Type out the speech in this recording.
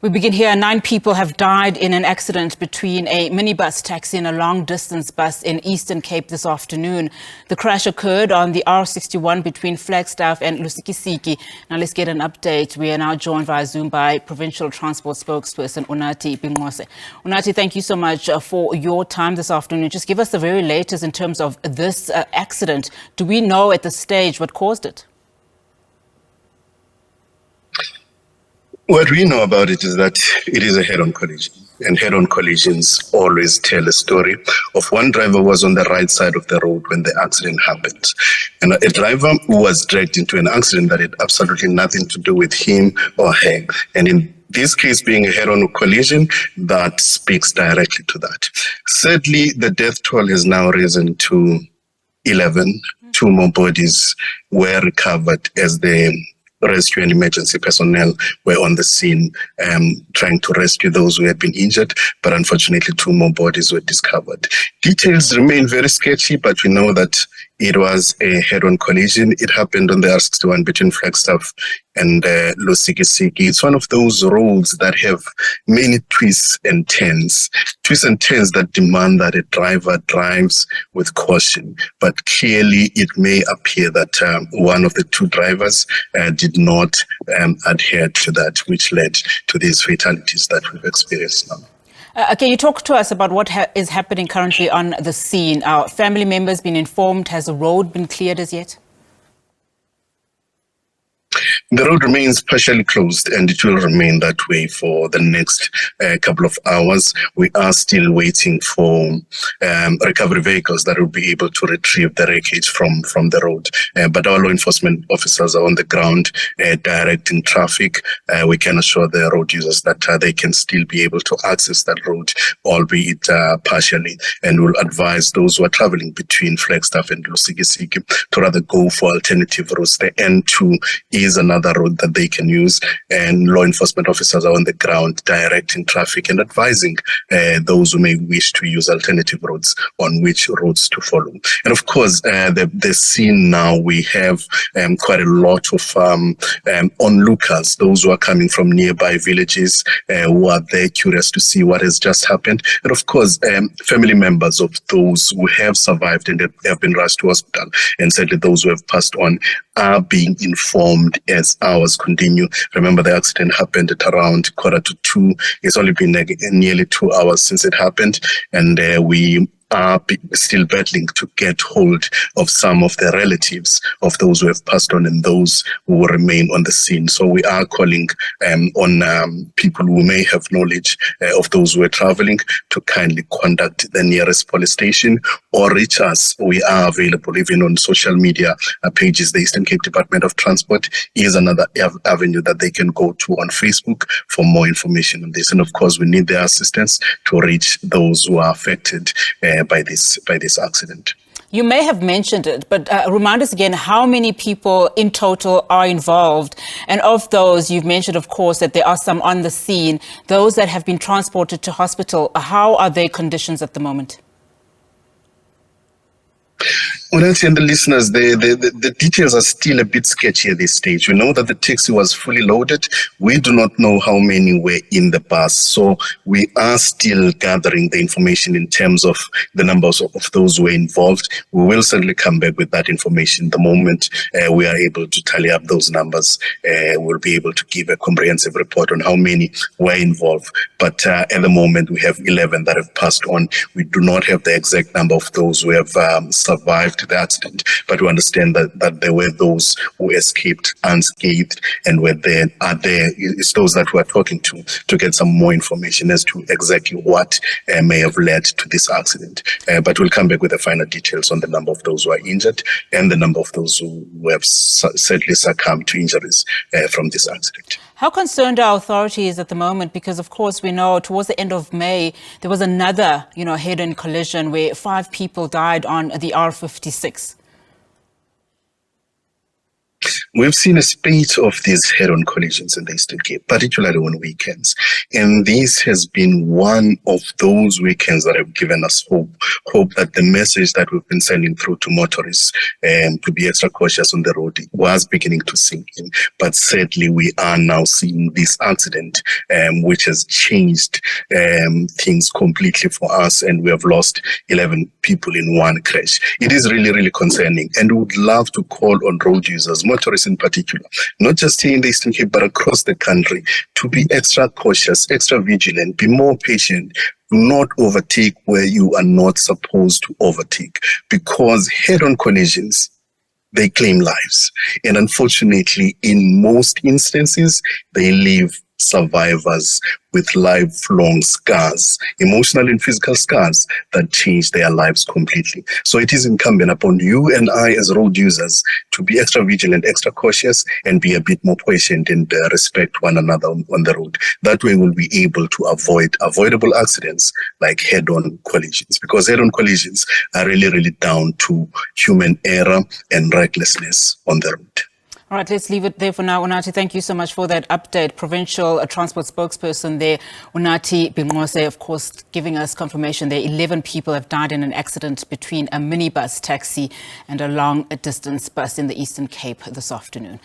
We begin here. 9 people have died in an accident between a minibus taxi and a long-distance bus in Eastern Cape this afternoon. The crash occurred on the R61 between Flagstaff and Lusikisiki. Now let's get an update. We are now joined via Zoom by Provincial Transport spokesperson Unathi Binqose. Unathi, thank you so much for your time this afternoon. Just give us the very latest in terms of this accident. Do we know at this stage what caused it? What we know about it is that it is a head-on collision, and head-on collisions always tell a story of one driver was on the right side of the road when the accident happened. And a driver who was dragged into an accident that had absolutely nothing to do with him or her. And in this case being a head-on collision, that speaks directly to that. Sadly, the death toll has now risen to 11. 2 more bodies were recovered as the rescue and emergency personnel were on the scene trying to rescue those who had been injured, but unfortunately 2 more bodies were discovered. Details remain very sketchy, but we know that it was a head-on collision. It happened on the R61 between Flagstaff and Lusikisiki. It's one of those roads that have many twists and turns that demand that a driver drives with caution. But clearly, it may appear that one of the 2 drivers did not adhere to that, which led to these fatalities that we've experienced now. Can you talk to us about what is happening currently on the scene? Are family members been informed? Has the road been cleared as yet? The road remains partially closed, and it will remain that way for the next couple of hours. We are still waiting for recovery vehicles that will be able to retrieve the wreckage from the road. But our law enforcement officers are on the ground directing traffic. We can assure the road users that they can still be able to access that road, albeit partially, and we'll advise those who are traveling between Flagstaff and Lusikisiki to rather go for alternative routes. The N2 is another road that they can use, and law enforcement officers are on the ground directing traffic and advising those who may wish to use alternative roads on which roads to follow. And of course, the scene now, we have quite a lot of onlookers, those who are coming from nearby villages who are there curious to see what has just happened. And of course, family members of those who have survived and have been rushed to hospital, and certainly those who have passed on, are being informed as hours continue. Remember, the accident happened at around 1:45. It's only been nearly 2 hours since it happened, and we are still battling to get hold of some of the relatives of those who have passed on and those who will remain on the scene. So we are calling on people who may have knowledge of those who are traveling to kindly contact the nearest police station or reach us. We are available even on social media pages. The Eastern Cape Department of Transport is another avenue that they can go to on Facebook for more information on this. And of course, we need their assistance to reach those who are affected by this accident. You may have mentioned it, but remind us again how many people in total are involved. And of those, you've mentioned, of course, that there are some on the scene. Those that have been transported to hospital, how are their conditions at the moment? Unathi and the listeners, the details are still a bit sketchy at this stage. We know that the taxi was fully loaded. We do not know how many were in the bus. So we are still gathering the information in terms of the numbers of those who were involved. We will certainly come back with that information. The moment we are able to tally up those numbers, we'll be able to give a comprehensive report on how many were involved. But at the moment, we have 11 that have passed on. We do not have the exact number of those who have survived the accident, but we understand that there were those who escaped unscathed and are there. It's those that we are talking to get some more information as to exactly what may have led to this accident. But we'll come back with the final details on the number of those who are injured and the number of those who have sadly succumbed to injuries from this accident. How concerned are authorities at the moment? Because, of course, we know towards the end of May, there was another, head-on collision where 5 people died on the R56. We've seen a spate of these head-on collisions in the Eastern Cape, particularly on weekends. And this has been one of those weekends that have given us hope that the message that we've been sending through to motorists to be extra cautious on the road was beginning to sink in. But sadly, we are now seeing this accident, which has changed things completely for us, and we have lost 11 people in one crash. It is really, really concerning, and we would love to call on road users, motorists in particular, not just here in the Eastern Cape, but across the country, to be extra cautious, extra vigilant, be more patient. Do not overtake where you are not supposed to overtake, because head-on collisions, they claim lives. And unfortunately, in most instances, they leave survivors with lifelong scars, emotional and physical scars that change their lives completely. So it is incumbent upon you and I as road users to be extra vigilant, extra cautious, and be a bit more patient and respect one another on the road. That way we'll be able to avoid avoidable accidents like head-on collisions, because head-on collisions are really, really down to human error and recklessness on the road. All right, let's leave it there for now. Unathi, thank you so much for that update. Provincial Transport spokesperson there, Unathi Binqose, of course, giving us confirmation there 11 people have died in an accident between a minibus taxi and a long-distance bus in the Eastern Cape this afternoon.